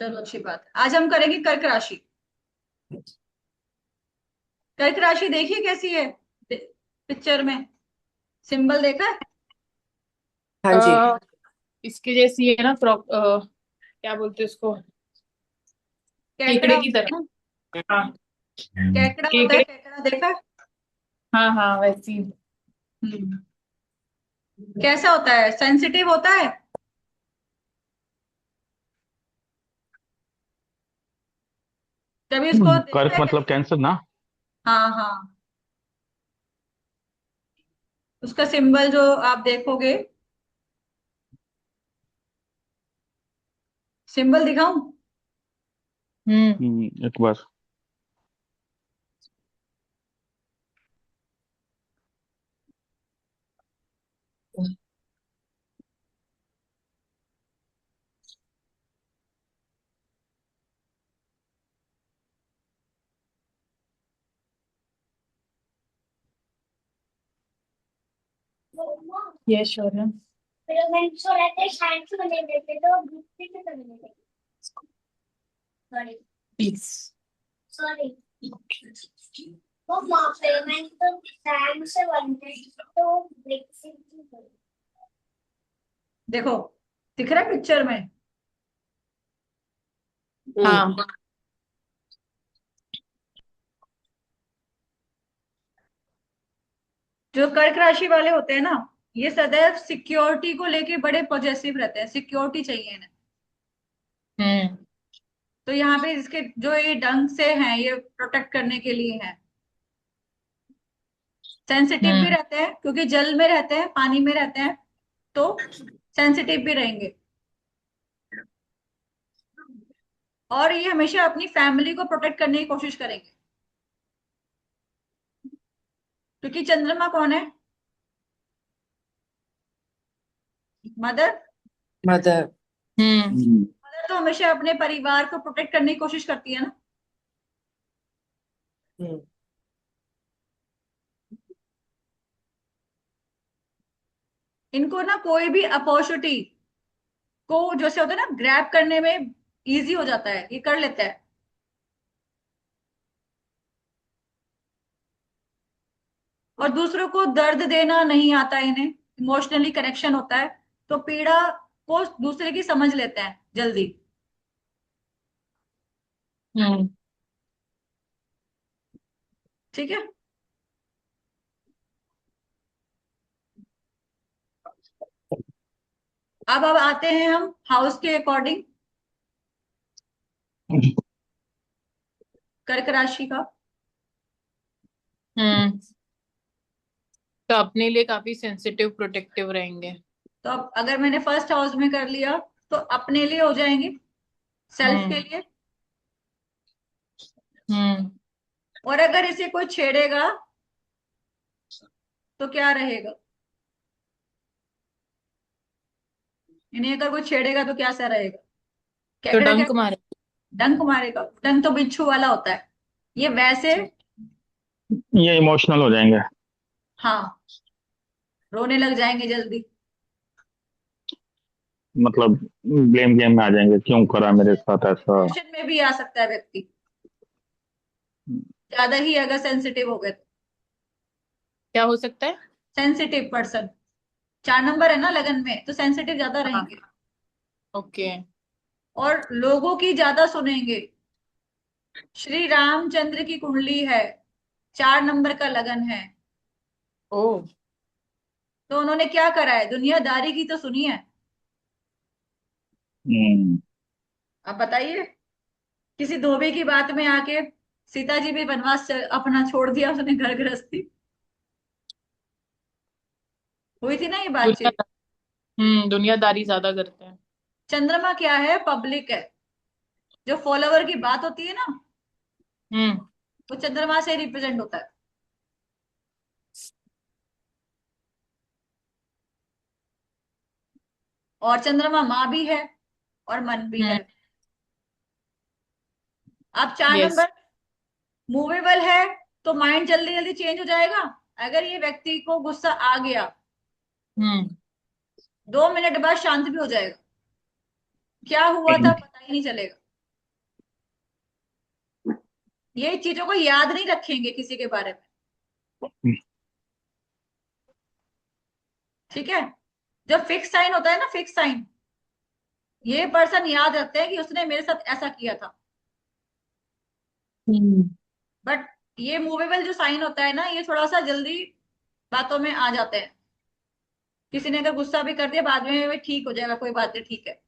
चलो अच्छी बात है। आज हम करेंगे कर्क राशि। कर्क राशि देखिए कैसी है पिक्चर में। सिंबल देखा है? हाँ जी। अ, इसके जैसी है ना क्या बोलते हैं उसको? केकड़ा केकड़े की होता है ना। तरह। हाँ। केकड़ा होता है, केकड़े। केकड़ा देखा है? हाँ हाँ, वैसी। हम्म। कैसा होता है? सेंसिटिव होता है। कभी उसको देखा कर्क है मतलब कैसे? कैंसर ना। हाँ हाँ। उसका सिंबल जो आप देखोगे, सिंबल दिखाऊं? हम्म। एक बार। ये श्योर है। प्लीज। देखो, दिख रहा है पिक्चर में। हाँ। जो कर्क राशि वाले होते हैं ना, ये सदैव सिक्योरिटी को लेके बड़े पॉजिटिव रहते हैं। सिक्योरिटी चाहिए इन्हें। हम्म। तो यहाँ पे इसके जो ये ढंग से हैं, ये प्रोटेक्ट करने के लिए हैं। सेंसिटिव भी हम्म। रहते हैं क्योंकि जल में रहते हैं, पानी में रहते हैं, तो सेंसिटिव भी रहेंगे। और ये हमेशा अपनी फैमिली को प्रोटेक्ट करने की कोशिश करेंगे। क्योंकि चंद्रमा कौन है? मदर। मदर। हम्म। मदर तो हमेशा अपने परिवार को प्रोटेक्ट करने की कोशिश करती है ना। हम्म। इनको ना कोई भी अपॉर्चुनिटी को जैसे होता है ना, ग्रैब करने में इजी हो जाता है, ये कर लेता है। और दूसरों को दर्द देना नहीं आता इन्हें। इमोशनली कनेक्शन होता है, तो पीड़ा को दूसरे की समझ लेते हैं जल्दी। हम्म। ठीक है। अब आते हैं हम हाउस के अकॉर्डिंग कर्क राशि का। हम्म। तो अपने लिए काफी सेंसिटिव प्रोटेक्टिव रहेंगे। तो अब अगर मैंने फर्स्ट हाउस में कर लिया, तो अपने लिए हो जाएंगे, सेल्फ के हम्म। लिए। हम्म। और अगर इसे कोई छेड़ेगा तो क्या रहेगा? इन्हें अगर कोई छेड़ेगा तो क्या सा रहेगा? तो केकड़ा क्या? डंक मारे। डंक मारेगा। डंक तो बिच्छू वाला होता है। ये वैसे। ये इमोशनल हो जाएंगे। हाँ, रोने लग जाएंगे जल्दी। मतलब ब्लेम गेम में आ जाएंगे, क्यों करा मेरे साथ ऐसा। डिप्रेशन में भी आ सकता है व्यक्ति, ज्यादा ही अगर सेंसिटिव हो गए तो। क्या हो सकता है? सेंसिटिव पर्सन, 4 नंबर है ना लगन में, तो सेंसिटिव ज्यादा हाँ। रहेंगे। ओके। और लोगों की ज्यादा सुनेंगे। श्री रामचंद्र की कुंडली है, 4 नंबर का लगन है। ओ। तो उन्होंने क्या करा है? दुनियादारी की तो सुनी है। हम्म। अब बताइए, किसी धोबी की बात में आके सीता जी भी वनवास अपना छोड़ दिया, उसने घर गृहस्थी। हुई थी ना ये बातचीत। दुनिया। दुनियादारी ज्यादा करते हैं। चंद्रमा क्या है? पब्लिक है। जो फॉलोवर की बात होती है ना, हम्म। वो चंद्रमा से रिप्रेजेंट होता है। और चंद्रमा माँ भी है और मन भी हम्म। है। अब चार यस। नंबर मूवेबल है, तो माइंड जल्दी जल्दी चेंज हो जाएगा। अगर ये व्यक्ति को गुस्सा आ गया, हम्म। 2 मिनट बाद शांत भी हो जाएगा। क्या हुआ था पता ही नहीं चलेगा। ये चीजों को याद नहीं रखेंगे किसी के बारे में। ठीक है। जो फिक्स साइन होता है ना, फिक्स साइन, ये पर्सन याद रखते हैं कि उसने मेरे साथ ऐसा किया था। हम्म। बट ये मूवेबल जो साइन होता है ना, ये थोड़ा सा जल्दी बातों में आ जाते हैं। किसी ने अगर गुस्सा भी कर दिया, बाद में वो ठीक हो जाएगा, कोई बात नहीं, ठीक है।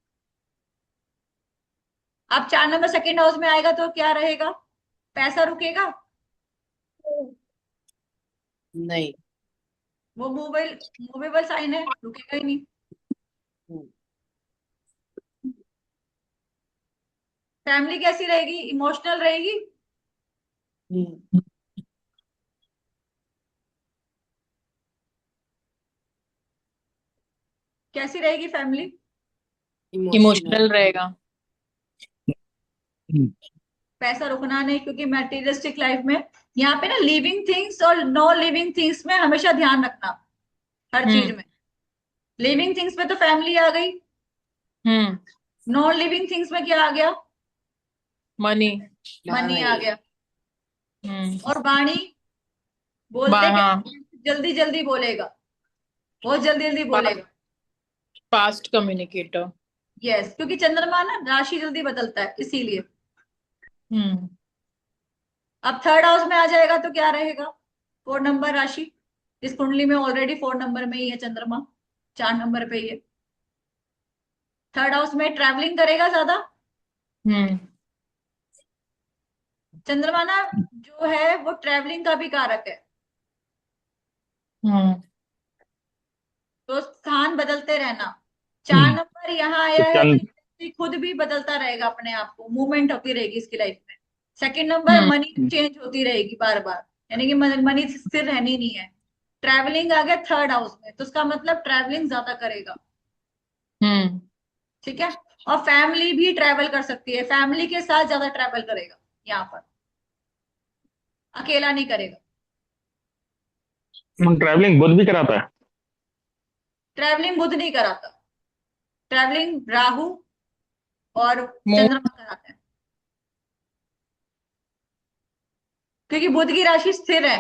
अब 4 नंबर सेकंड हाउस में आएगा तो क्या रहेगा? पैसा रुकेगा? नहीं। वो मूवेबल मूवेबल साइन है, रुकेगा ही नहीं। हम्म, फैमिली कैसी रहेगी? इमोशनल रहेगी? हम्म, कैसी रहेगी फैमिली? इमोशनल। इमोशनल रहेगा। पैसा रुकना नहीं, क्योंकि मैटेरियलिस्टिक लाइफ में यहाँ पे ना लिविंग थिंग्स और नॉन लिविंग थिंग्स में हमेशा ध्यान रखना, हर चीज हम्म। में। लिविंग थिंग्स में तो फैमिली आ गई, हम्म। नॉन लिविंग थिंग्स में क्या आ गया? मनी। मनी आ नहीं। गया। हम्म। और वाणी, बोलते हाँ। कैसे? जल्दी जल्दी बोलेगा, बहुत जल्दी जल्दी बोलेगा। Fast communicator. यस, क्योंकि चंद्रमा ना राशि जल्दी बदलता है, इसीलिए। हम्म। अब थर्ड हाउस में आ जाएगा तो क्या रहेगा? 4 नंबर राशि। इस कुंडली में ऑलरेडी 4 नंबर में ही है चंद्रमा, 4 नंबर पे ही है। थर्ड हाउस में ट्रैवलिंग करेगा ज्यादा। हम्म। चंद्रमा ना जो है वो ट्रैवलिंग का भी कारक है। हम्म। तो स्थान बदलते रहना। चार तो नंबर यहाँ आया है तो चंद ये खुद भी बदलता रहेगा, अपने आप को मूवमेंट होती रहेगी इसकी लाइफ में। सेकंड नंबर, हम्म। मनी चेंज होती रहेगी बार बार, यानी कि मनी स्थिर रहनी नहीं है। ट्रैवलिंग आ गया थर्ड हाउस में, तो उसका मतलब ट्रैवलिंग ज्यादा करेगा। हम्म। ठीक है। और फैमिली भी ट्रैवल कर सकती है, फैमिली के साथ ज्यादा ट्रैवल करेगा यहाँ पर, अकेला नहीं करेगा। ट्रैवलिंग बुध भी कराता है। ट्रैवलिंग बुध नहीं कराता, ट्रैवलिंग राहु और मून। चंद्रमा कराते हैं। क्योंकि बुध की राशि स्थिर है,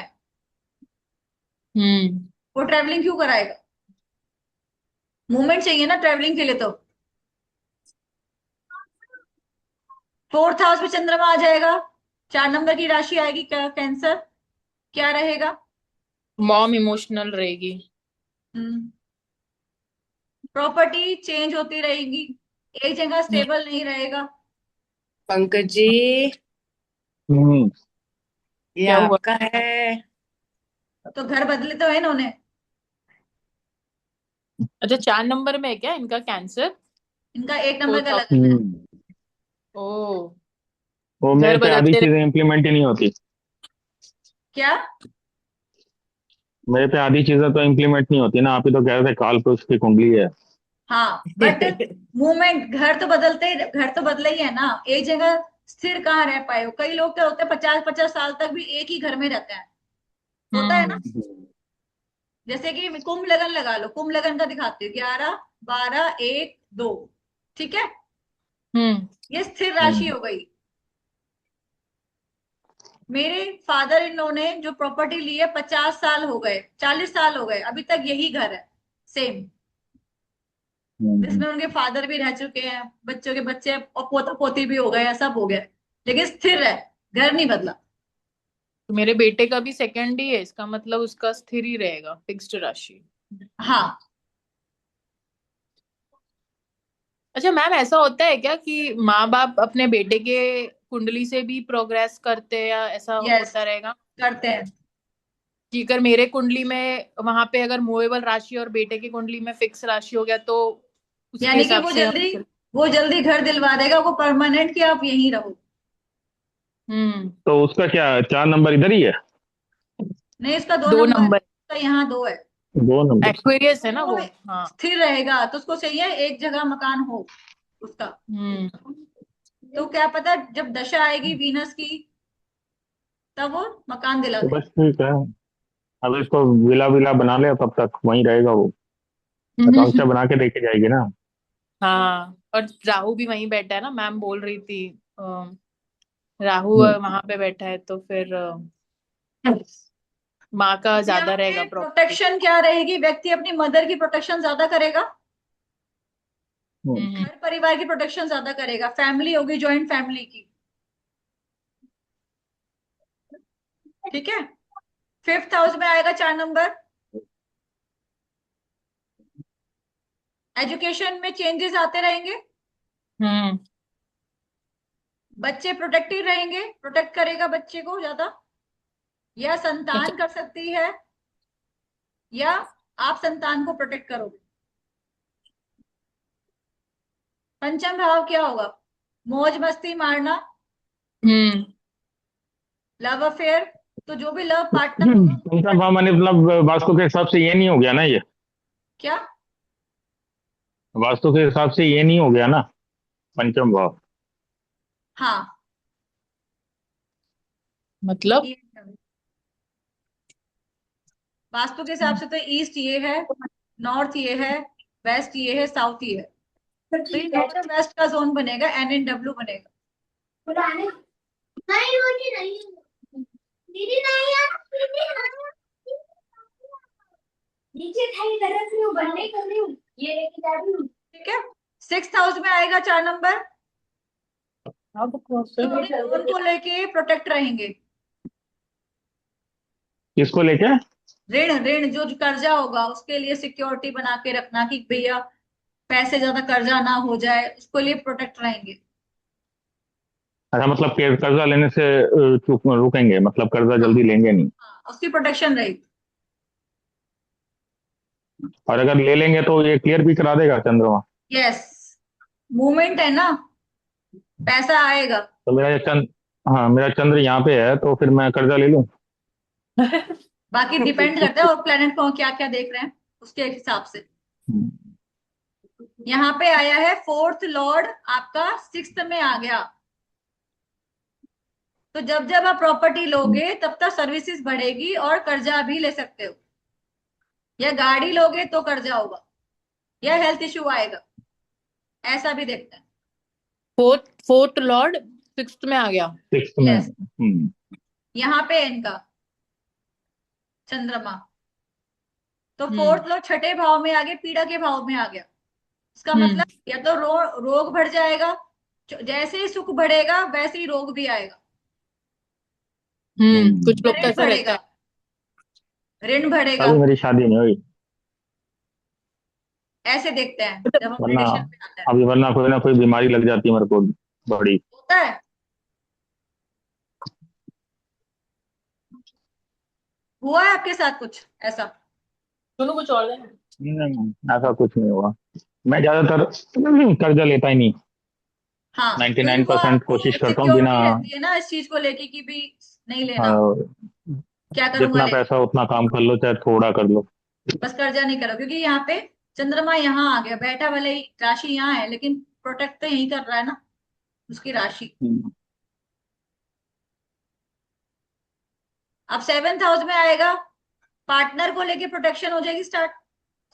हम्म। वो ट्रैवलिंग क्यों कराएगा? मूवमेंट चाहिए ना ट्रैवलिंग के लिए तो। फोर्थ हाउस में चंद्रमा आ जाएगा, 4 नंबर की राशि आएगी, कैंसर। क्या रहेगा? मॉम इमोशनल रहेगी। हम्म। प्रॉपर्टी चेंज होती रहेगी, एक जगह हम्म। स्टेबल नहीं रहेगा। पंकज जी, हम्म। ये क्या हुआ? आपका है। तो घर बदले तो है इन्होंने। अच्छा, 4 नंबर में है क्या इनका कैंसर? इनका 1 नंबर का फोर्थ हाउस। लगन है। ओ। वो मेरे घर पे आधी बदलते रहे। चीजें इम्प्लीमेंट ही नहीं होती। क्या? मेरे पे आधी चीजें तो इम्प्लीमेंट नहीं होती ना, आप ही तो कह रहे थे काल पुरुष की कुंडली है। हाँ, बट मूवमेंट, घर तो बदलते ही, घर तो बदले ही है ना, एक जगह स्थिर कहाँ रह पाए हो? कई लोग क्या होते हैं, 50-50 साल तक भी एक ही घर में रहते हैं। होता है ना। हम्म। जैसे कि कुंभ लगन लगा लो, कुंभ लगन का दिखाती हूँ, 11, 12, 1, 2। ठीक है। हम्म। ये स्थिर राशि हम्म। हो गई। मेरे फादर इन लॉ ने जो प्रॉपर्टी ली है, 50 साल हो गए, 40 साल हो गए, अभी तक यही घर है, सेम। हम्म। जिसमें उनके फादर भी रह चुके हैं, बच्चों के बच्चे और पोता पोती भी हो गए हैं, सब हो गए, लेकिन स्थिर है, घर नहीं बदला। तो मेरे बेटे का भी सेकंड ही है, इसका मतलब उसका स्थिर ही रहेगा, फिक्स्ड राशि। हाँ। अच्छा मैम, ऐसा होता है क्या कि माँ बाप अपने बेटे के कुंडली से भी प्रोग्रेस करते हैं, या ऐसा यस, होता रहेगा? करते हैं। कि अगर मेरे कुंडली में वहां पे अगर मूवेबल राशि और बेटे की कुंडली में फिक्स राशि हो गया तो उसके यानी कि हिसाब वो से जल्दी, हम। वो जल्दी घर दिलवा देगा, वो परमानेंट, कि आप यहीं रहो। हम्म। तो उसका क्या 4 नंबर इधर ही है? नहीं, इसका दो दो नंबर नंबर इसका यहाँ 2 है। 2 नंबर। एक्वेरियस है ना वो वो। हाँ। स्थिर रहेगा तो उसको चाहिए एक जगह मकान हो उसका। हम्म। तो क्या पता जब दशा आएगी वीनस की, तब वो मकान दिला तो दे। बस ठीक है। अब इसको विला विला बना ले, तब तक वहीं रहेगा वो। आकांक्षा बना के देके जाएगी ना। हाँ, और राहु भी वहीं बैठा है ना, मैम बोल रही थी। राहु वहां पे बैठा है तो फिर माँ का ज्यादा यहाँ रहेगा पे प्रॉपर्टी। प्रोटेक्शन क्या रहेगी? व्यक्ति अपनी मदर की प्रोटेक्शन ज्यादा करेगा, हम्म, घर परिवार की प्रोटेक्शन ज्यादा करेगा, फैमिली होगी ज्वाइंट फैमिली की। ठीक है। फिफ्थ हाउस में आएगा 4 नंबर। एजुकेशन में चेंजेस आते रहेंगे, हम्म। बच्चे प्रोटेक्टिव रहेंगे, प्रोटेक्ट करेगा बच्चे को ज्यादा, या अच्छा। संतान कर सकती है, या आप संतान को प्रोटेक्ट करोगे। पंचम भाव क्या होगा? मौज मस्ती मारना, हम्म। Love affair. तो जो भी लव पार्टनर होगा पंचम भाव माने मतलब वास्तु के हिसाब से ये नहीं हो गया ना ये? क्या? वास्तु के हिसाब से ये नहीं हो गया ना पंचम भाव? हाँ, मतलब ये वास्तु के हिसाब से तो ईस्ट ये है, नॉर्थ ये है, वेस्ट ये है, साउथ ये है। तो ये नॉर्थ वेस्ट का जोन बनेगा, NNW बनेगा। नहीं मुझे नहीं दीदी नहीं यार दीदी नीचे खाई तरफ से बनने कर रही हूँ ये लेके जा रही हूँ। ठीक है। सिक्स हाउस में आएगा 4 नंबर। तो अपने लोन को लेके प्रोटेक्ट रहेंगे। किसको लेके? ऋण ऋण जो कर्जा होगा उसके लिए सिक्योरिटी बना के रखना कि भैया पैसे ज्यादा कर्जा ना हो जाए, उसके लिए प्रोटेक्ट रहेंगे। अच्छा, मतलब कर्जा लेने से रुकेंगे, मतलब कर्जा हाँ जल्दी लेंगे नहीं। हाँ, उसकी प्रोटेक्शन रहेगी। और अगर ले लेंगे तो ये क्लियर भी करा देगा चंद्रमा? यस, मूवमेंट है ना, पैसा आएगा। तो मेरा ये चंद्र, हाँ मेरा चंद्र यहाँ पे है तो फिर मैं कर्जा ले लूं? बाकी डिपेंड करता है और प्लेनेट को क्या क्या देख रहे हैं उसके हिसाब से। यहाँ पे आया है फोर्थ लॉर्ड, आपका सिक्स्थ में आ गया। तो जब जब आप प्रॉपर्टी लोगे तब तक सर्विसेज बढ़ेगी और कर्जा भी ले सकते हो, या गाड़ी लोगे तो कर्जा होगा, या हेल्थ इश्यू आएगा, ऐसा भी देखते हैं। फोर्थ लॉर्ड सिक्स्थ में आ गया। सिक्स में। यस, यहाँ पे है इनका चंद्रमा। तो हम्म। फोर्थ लॉर्ड छठे भाव में आ गया, पीड़ा के भाव में आ गया। इसका हम्म। मतलब या तो रोग बढ़ जाएगा, जैसे ही सुख बढ़ेगा वैसे ही रोग भी आएगा, कुछ या लोग तो ऋण ऐसा रहता बढ़ेगा, है। ऋण बढ़ेगा। अभी मेरी शादी नहीं हुई। ऐसे देखते हैं जब हम वरना प्रिडिक्शन पे आते हैं। अभी, वरना कोई ना कोई बीमारी लग जाती है मेरे को बड़ी। होता है, हुआ है आपके साथ कुछ ऐसा? सुनो कुछ और है। नहीं, ऐसा कुछ नहीं हुआ। मैं ज्यादातर कर्जा लेता ही नहीं। हाँ, क्योंकि वो 99% आपको कोशिश करता हूँ बिना। सिक्योरिटी रहती है ना इस चीज को लेके कि भी नहीं लेना, हाँ, क्या करूंगा जितना लेके। पैसा उतना काम कर लो, चाहे थोड़ा कर लो। बस कर्जा नहीं करो, क्योंकि यहाँ पे चंद्रमा यहाँ आ गया, बैठा भले ही राशि यहाँ है लेकिन प्रोटेक्ट तो यही कर रहा है ना उसकी राशि। हम्म, अब सेवेंथ हाउस में आएगा, पार्टनर को लेके प्रोटेक्शन हो जाएगी स्टार्ट,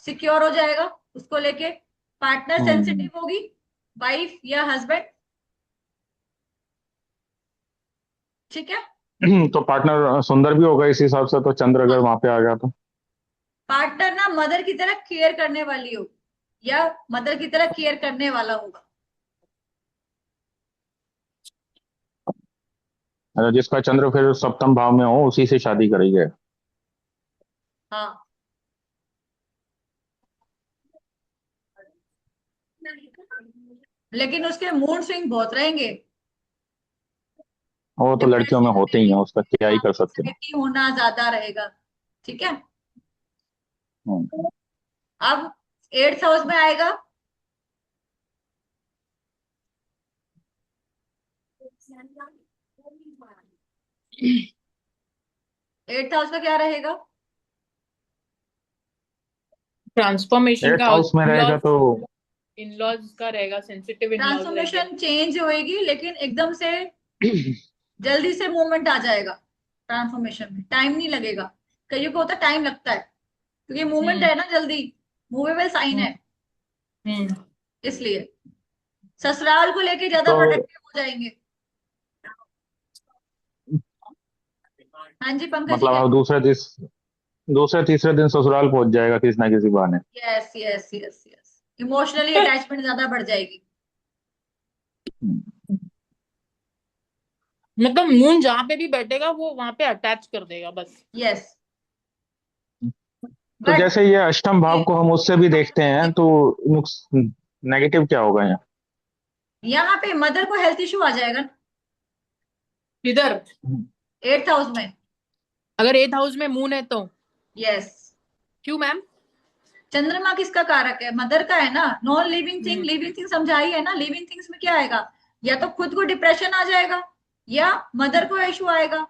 सिक्योर हो जाएगा उसको लेके। पार्टनर हम्म। सेंसिटिव होगी, वाइफ या हस्बैंड। ठीक है। तो पार्टनर सुंदर भी होगा इस हिसाब से, तो चंद्र अगर वहां पे आ गया तो। पार्टनर ना मदर की तरह केयर करने वाली हो, या मदर की तरह केयर करने वाला होगा। अगर जिसका चंद्र फिर सप्तम भाव में हो उसी से शादी करेंगे। हाँ, लेकिन उसके मूड स्विंग बहुत रहेंगे, वो तो लड़कियों में डिप्रेशन होते ही में, हैं, उसका क्या ही कर सकते हैं। एंजाइटी होना ज्यादा रहेगा। ठीक है। हम्म। अब एट्थ हाउस में आएगा, एट्थ हाउस का क्या रहेगा? ट्रांसफॉर्मेशन एट्थ का, हाउस में रहेगा तो इन लॉज का रहेगा, सेंसिटिव इन लॉज रहेंगे। ट्रांसफॉर्मेशन चेंज होएगी लेकिन एकदम से जल्दी से मूवमेंट आ जाएगा। ट्रांसफॉर्मेशन में टाइम नहीं लगेगा, कईयों को होता है टाइम लगता है, क्योंकि मूवमेंट हम्म। है ना जल्दी, मूवेबल साइन हम्म। है, हम्म। इसलिए। ससुराल को लेके ज्यादा तो प्रोटेक्टिव हो जाएंगे। हाँ जी पंकज जी मतलब क्या? अब दूसरे तीसरे दिन ससुराल पहुंच जाएगा किसी ना किसी बहाने। Yes yes yes yes, emotionally attachment ज्यादा बढ़ जाएगी। मतलब मून जहाँ पे भी बैठेगा वो वहां पे अटैच कर देगा बस। यस तो बट जैसे ये अष्टम भाव को हम उससे भी देखते हैं तो नुक्स नेगेटिव क्या होगा यहाँ? यहाँ पे मदर को हेल्थ इशू आ जाएगा ना, इधर 8th हाउस में। अगर 8th हाउस में मून है तो यस, क्यों मैम? चंद्रमा किसका कारक है? मदर का है ना। नॉन लिविंग थिंग, हम्म। लिविंग थिंग समझाई है ना। लिविंग थिंग्स में क्या आएगा? या तो खुद को डिप्रेशन आ जाएगा या मदर को इशू आएगा।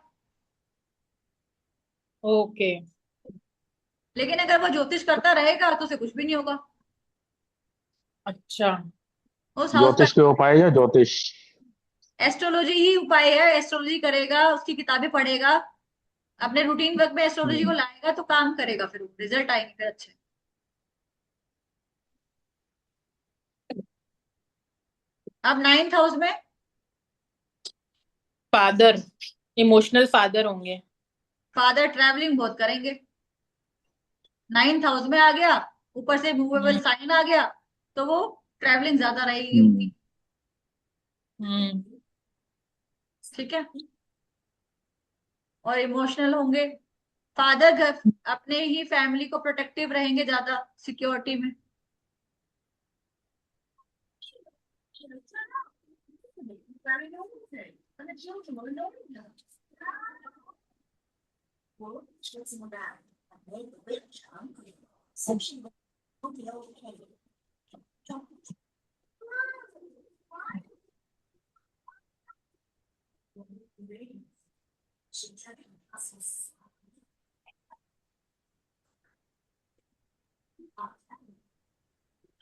ओके। लेकिन अगर वो ज्योतिष करता रहेगा तो उसे कुछ भी नहीं होगा। अच्छा। उस हाउस का ज्योतिष के उपाय या ज्योतिष? एस्ट्रोलॉजी ही उपाय है। एस्ट्रोलॉजी करेगा, उसकी किताबें पढ़ेगा, अपने रूटीन वर्क में एस्ट्रोलॉजी को हम्म, लाएगा तो काम करेगा, फिर रिजल्ट आएंगे फिर अच्छे। अब 9th हाउस में फादर, इमोशनल फादर होंगे। फादर ट्रैवलिंग बहुत करेंगे। 9th हाउस में आ गया, ऊपर से मूवेबल हम्म। साइन आ गया, तो वो ट्रैवलिंग ज्यादा रहेगी हम्म, उनकी। हम्म। ठीक है। और इमोशनल होंगे। फादर घर अपने ही फैमिली को प्रोटेक्टिव रहेंगे ज्यादा, सिक्योरिटी में।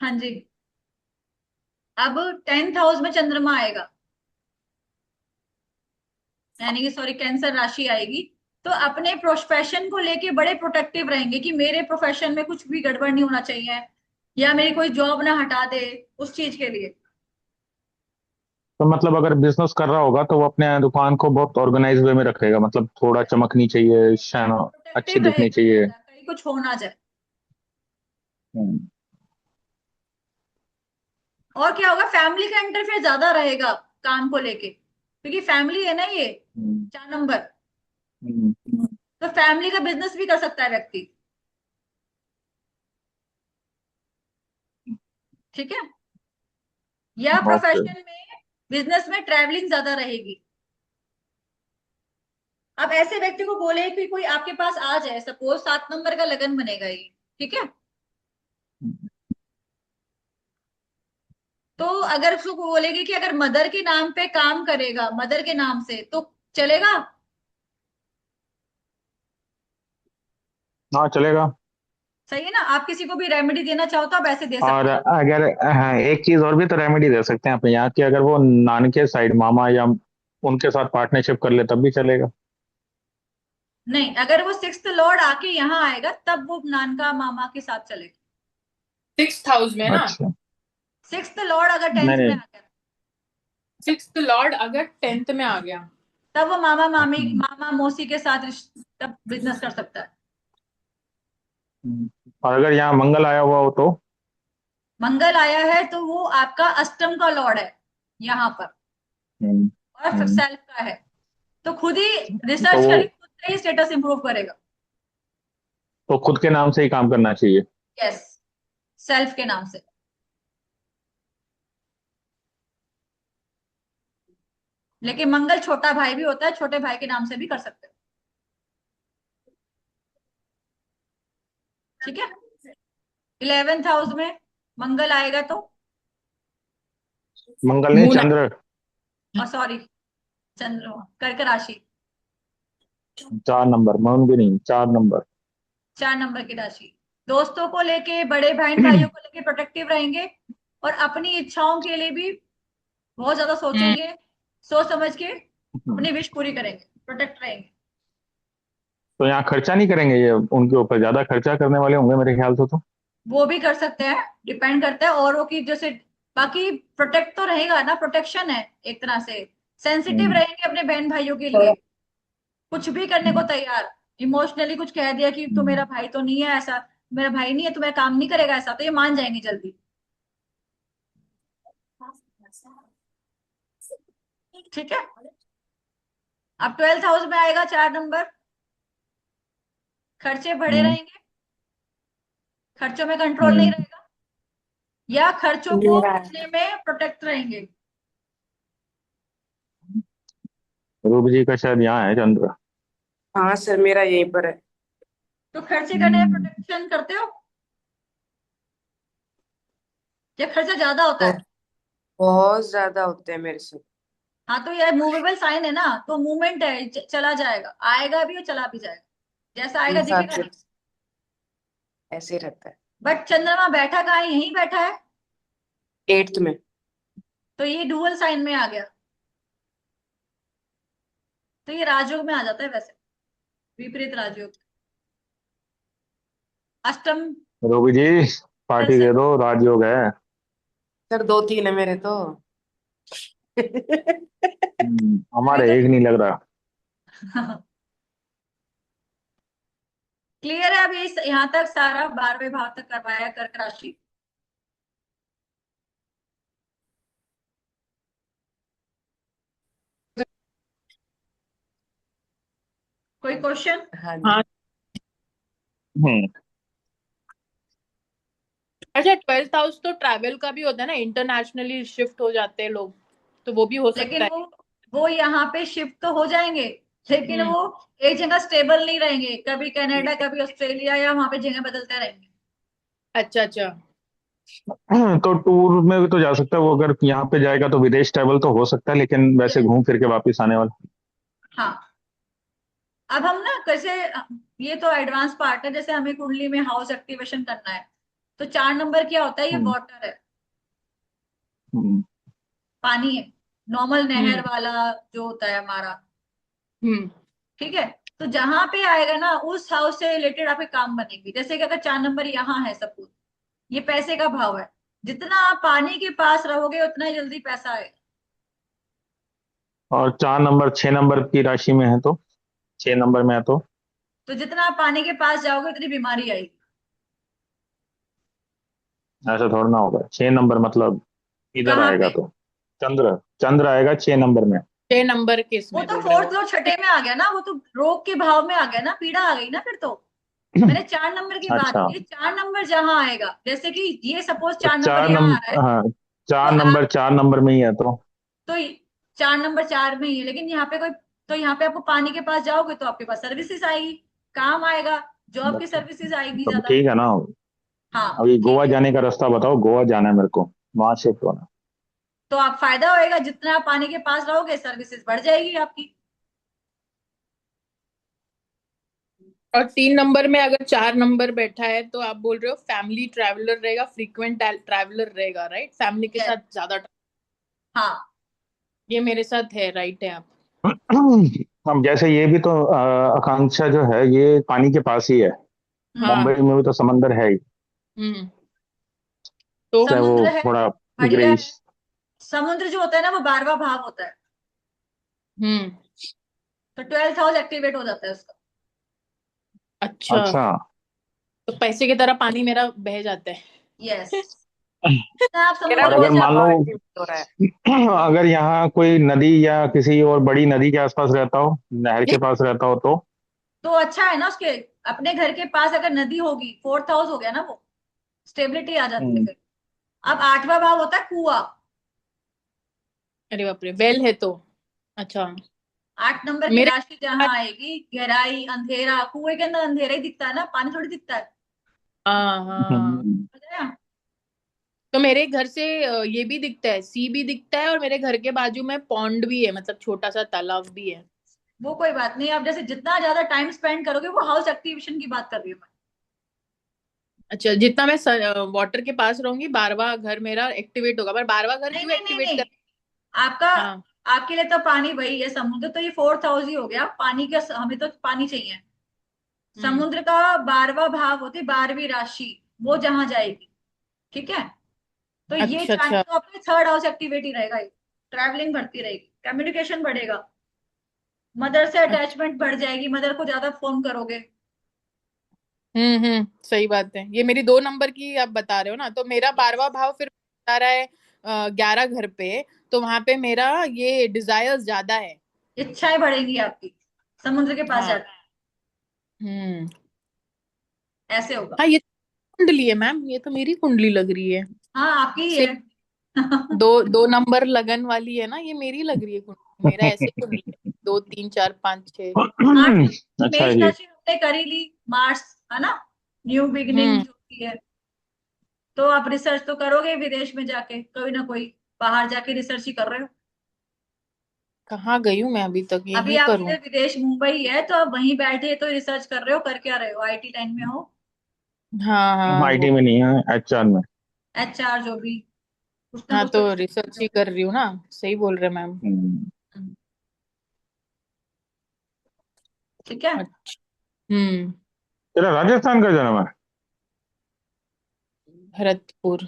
हाँ जी। अब 10th हाउस में चंद्रमा आएगा, यानी कि सॉरी कैंसर राशि आएगी। तो अपने प्रोफेशन को लेके बड़े प्रोटेक्टिव रहेंगे कि मेरे प्रोफेशन में कुछ भी गड़बड़ नहीं होना चाहिए, या मेरी कोई जॉब ना हटा दे उस चीज के लिए। तो मतलब अगर बिजनेस कर रहा होगा तो वो अपने दुकान को बहुत ऑर्गेनाइज वे में रखेगा, मतलब थोड़ा चमकनी चाहिए, शान अच्छी प्रोटेक्टिव दिखनी रहेगा चाहिए। ज्यादा, कहीं कुछ हो ना जाए। हम्म, और क्या होगा, फैमिली का इंटरफेयर ज्यादा रहेगा काम को लेके, क्योंकि फैमिली है ना ये हम्म, 4 नंबर। हम्म, तो फैमिली का बिजनेस भी कर सकता है व्यक्ति। ठीक है। या ओके। प्रोफेशन में, बिजनेस में ट्रैवलिंग ज्यादा रहेगी। अब ऐसे व्यक्ति को बोले कि कोई आपके पास आ जाए, सपोज 7 नंबर का लगन बनेगा ये, ठीक है। तो अगर उसको बोलेगी कि अगर मदर के नाम पे काम करेगा, मदर के नाम से, तो चलेगा? हाँ चलेगा। सही है ना। आप किसी को भी रेमेडी देना चाहो तो आप ऐसे दे और सकते हो। अगर हाँ, एक चीज और भी तो रेमेडी दे सकते हैं अपने यहाँ की, अगर वो नानके साइड मामा या उनके साथ पार्टनरशिप कर ले तब भी चलेगा। नहीं, अगर वो 6th लॉर्ड आके यहाँ आएगा तब वो नानका मामा के साथ चलेगा। 6th हाउस में ना? अच्छा। 6th लॉर्ड अगर नहीं 10th में नहीं। आ गया 6th लॉर्ड अगर 10th में आ गया। तब वो मामा मामी, हम्म, मामा मौसी के साथ तब बिजनेस कर सकता है। और अगर यहाँ मंगल आया हुआ हो तो? मंगल आया है तो वो आपका अष्टम का लॉर्ड है यहाँ पर, हम्म, और हम्म, सेल्फ का है। तो खुद ही तो रिसर्च वो करके खुद से ही स्टेटस इंप्रूव करेगा। तो खुद के नाम से ही काम करना चाहिए। यस, सेल्फ के नाम से। लेकिन मंगल छोटा भाई भी होता है, छोटे भाई के नाम से भी कर सकते हो। ठीक है। 11th हाउस में मंगल आएगा तो, मंगल नहीं, मून। चंद्र। और सॉरी, चंद्रमा, कर्क राशि। 4 नंबर, मून भी नहीं, 4 नंबर। 4 नंबर की राशि। दोस्तों को लेके, बड़े बहन भाइयों को लेके प्रोटेक्टिव रहेंगे, और अपनी इच्छाओं के लिए भी बहुत ज्यादा हम्म। सोचेंगे, सोच समझ के अपनी विश पूरी करेंगे, प्रोटेक्ट रहेंगे। तो यहाँ खर्चा नहीं करेंगे ये, उनके ऊपर ज्यादा खर्चा करने वाले होंगे मेरे ख्याल से तो। वो भी कर सकते हैं, डिपेंड करता है औरों की जैसे। बाकी प्रोटेक्ट तो रहेगा ना, प्रोटेक्शन है एक तरह से। सेंसिटिव हम्म, रहेंगे अपने बहन भाइयों के लिए। कुछ भी करने को तैयार। इमोशनली कुछ कह दिया कि तू मेरा भाई तो नहीं है, ऐसा मेरा भाई नहीं है, तू मेरा काम नहीं करेगा, ऐसा तो ये मान जाएंगे जल्दी। ठीक है। अब 12th हाउस में आएगा 4 नंबर। खर्चे बढ़े हम्म, रहेंगे, खर्चों में कंट्रोल नहीं हम्म। रहेगा, या खर्चों को मेरा बचने में प्रोटेक्ट रहेंगे। रूप जी का शायद यहाँ है चंद्र। हाँ सर, मेरा यहीं पर है। तो खर्चे करने में हम्म, प्रोटेक्शन करते हो या खर्चा ज्यादा होता तो है? बहुत ज्यादा होते हैं मेरे से। हाँ, तो ये मूवेबल साइन है ना, तो मूवमेंट है, चला जाएगा, आएगा भी और चला भी जाएगा, जैसा मेरे आएगा हिसाब दिखेगा से नहीं। ऐसे ही रहता है। बट चंद्रमा बैठा कहाँ है? यहीं बैठा है, 8th में। तो ये डुअल साइन में आ गया, तो ये राजयोग में आ जाता है वैसे, विपरीत राजयोग। अष्टम रूप जी पार्टी से। दे दो, राजयोग है। सर 2-3 है मेरे तो। अभी हमारे तो एक नहीं लग रहा। क्लियर है अभी यहाँ तक सारा 12वें भाव तक करवाया कर्क राशि। कोई क्वेश्चन? हाँ जी। हाँ। हम्म, अच्छा, 12th हाउस तो ट्रैवल का भी होता है ना, इंटरनेशनली शिफ्ट हो जाते हैं लोग, तो वो भी हो सकता लेकिन है। वो यहाँ पे शिफ्ट तो हो जाएंगे, लेकिन हम्म। वो एक जगह स्टेबल नहीं रहेंगे, कभी कनाडा कभी ऑस्ट्रेलिया, या वहां पे जगह बदलते रहेंगे। अच्छा अच्छा। तो टूर में भी तो जा सकता है वो, अगर यहाँ पे जाएगा तो विदेश ट्रैवल तो हो सकता है, लेकिन वैसे Yes. घूम फिर के वापस आने वाला। हाँ। अब हम ना कैसे, ये तो एडवांस पार्ट है, जैसे हमें कुंडली में हाउस एक्टिवेशन करना है, तो 4 नंबर क्या होता है? ये हम्म, वाटर है, हम्म, पानी है, नॉर्मल नहर हम्म वाला जो होता है हमारा। हम्म। ठीक है। तो जहां पे आएगा ना, उस हाउस से रिलेटेड आपके काम बनेंगे, जैसे कि अगर 4 नंबर यहाँ है सपोज, ये पैसे का भाव है, जितना आप पानी के पास रहोगे उतना ही जल्दी पैसा आएगा। और 4 नंबर 6 नंबर की राशि में है तो, 6 नंबर में है तो तो जितना आप पानी के पास जाओगे उतनी बीमारी आएगी। ऐसा थोड़ा ना होगा। 6 नंबर मतलब इधर कहाँ आएगा पे? तो चंद्र, चंद्र आएगा 6 नंबर में। 6 नंबर किस वो में तो बोल रहे फोर्थ हो? और छठे में आ गया ना, वो तो रोग के भाव में आ गया ना, पीड़ा आ गई ना फिर तो। मैंने 4 नंबर की बात अच्छा, की, 4 नंबर जहाँ आएगा, जैसे कि ये सपोज तो 4 नंबर चार यहाँ आ रहा नंबर, है, हाँ, तो चार आप नंबर 4 नंबर में ही है तो। तो 4 नंबर 4 में ही है, लेकिन यहाँ पे कोई, तो यहाँ पे आपको पानी के पास जाओगे तो आपके पास सर्विसेज आएगी, काम आएगा, जॉब की सर्विसेज आएगी तब ज्यादा। ठीक है ना। हाँ अभी गोवा ठीक है। जाने का रास्ता बताओ, गोवा जाना है मेरे को, वहां शिफ्ट होना। तो आप फायदा होएगा, जितना आप पानी के पास रहोगे सर्विसेज बढ़ जाएगी आपकी। और 3 नंबर में अगर 4 नंबर बैठा है तो आप बोल रहे हो फैमिली ट्रैवलर रहेगा, फ्रीक्वेंट ट्रैवलर रहेगा, राइट? फैमिली के यस। साथ ज्यादा हाँ। ये मेरे साथ है, राइट है आप? हम जैसे ये भी तो आकांक्षा जो है ये पानी के पास ही है। हम्म। हाँ। मुंबई में भी तो समंदर है ही। हम्म। तो चाहे वो समुद्र है, थोड़ा बढ़िया ग्रेइश। है। समुद्र जो होता है ना वो 12वां भाव होता है, हम्म। तो 12th हाउस एक्टिवेट हो जाता है उसका। अच्छा, अच्छा। तो पैसे की तरह पानी मेरा बह जाता है। यस। आप मेरा और समुद्र अगर में बहुत मान ज्यादा लो जाओगे। एक्टिवेट हो रहा है। अगर यहाँ कोई नदी या किसी और बड़ी नदी के आसपास रहता हो, नहर के पास रहता हो तो। तो अच्छा है ना, उसके अपने घर के पास अगर नदी होगी, 4th हाउस हो गया ना वो, स्टेबिलिटी आ जाती है हम्म, फिर। अब 8वां भाव होता है कुआं। अरे बाप रे, वेल है तो। अच्छा। 8 नंबर की मेरे राशि जहां आएगी, गहराई, अंधेरा, कुएं के अंदर अंधेरा ही दिखता है ना, पानी थोड़ी दिखता है। हाँ हाँ। हम्म, समझ रहे हैं? तो मेरे घर से ये भी दिखता है, सी भी दिखता है, और मेरे घर के बाजू में पॉन्ड भी है, मतलब छोटा सा तालाब भी है। वो कोई बात नहीं, आप जैसे जितना ज्यादा टाइम स्पेंड करोगे, वो हाउस एक्टिवेशन की बात कर रही हूँ मैं। अच्छा, जितना मैं वाटर के पास रहूंगी 12वां घर मेरा एक्टिवेट होगा, पर 12वां घर नहीं क्यों नहीं नहीं एक्टिवेट नहीं, कर? आपका, हाँ। आपके लिए तो पानी वही है समुद्र, तो ये 4th हाउस ही हो गया पानी का, हमें तो पानी चाहिए। हम्म। समुद्र का 12वां भाव होती 12वीं राशि, वो जहां जाएगी। ठीक है। तो ये अच्छा चाहे अच्छा। तो अपने 3rd हाउस एक्टिविटी रहेगा, ट्रैवलिंग बढ़ती रहेगी, कम्युनिकेशन बढ़ेगा। मदर से अटैचमेंट बढ़ जाएगी, मदर को ज्यादा फोन करोगे। सही बात है। ये मेरी 2 नंबर की आप बता रहे हो ना, तो मेरा 12वां भाव फिर बता रहा है 11 घर पे, तो वहां पे मेरा ये डिजायर ज्यादा है। इच्छाएं बढ़ेंगी आपकी, समुद्र के पास हाँ। जाकर हम्म। ऐसे होगा। हाँ, ये कुंडली है मैम, ये तो मेरी कुंडली लग रही है। हाँ आपकी ही से है। 2 2 नंबर लगन वाली है ना, ये मेरी लग रही है कुंडली। मेरा ऐसे कुंडली है, 2 3 4 5 6। हाँ ठीक, अच्छा है मेष जी। राशि हमने करी ली, मार्स है ना, न्यू बिगिनिंग हम्म। जो भी है। तो आप रिसर्च तो करोगे विदेश में जाके, कोई ना कोई बाहर जाके रिसर्च ही कर रहे हो। कहाँ गई हूँ मैं अभी तक, अभी यही आपके करूँ। विदेश मुंबई है, तो आप वहीं बैठे तो रिसर्च कर रहे हो, कर क्या रहे हो, आईटी लाइन में हो, हाँ हाँ आईटी वो। में नहीं है, एचआर में। एचआर जो भी, कुछ ना हाँ कुछ तो तो research कर रिसर्च रहे ही हो। कर रही हूँ ना। सही बोल रहे मैम। हम्म। ठीक है। अच्छा। हम्म। तेरा राजस्थान का जन्म है? भरतपुर।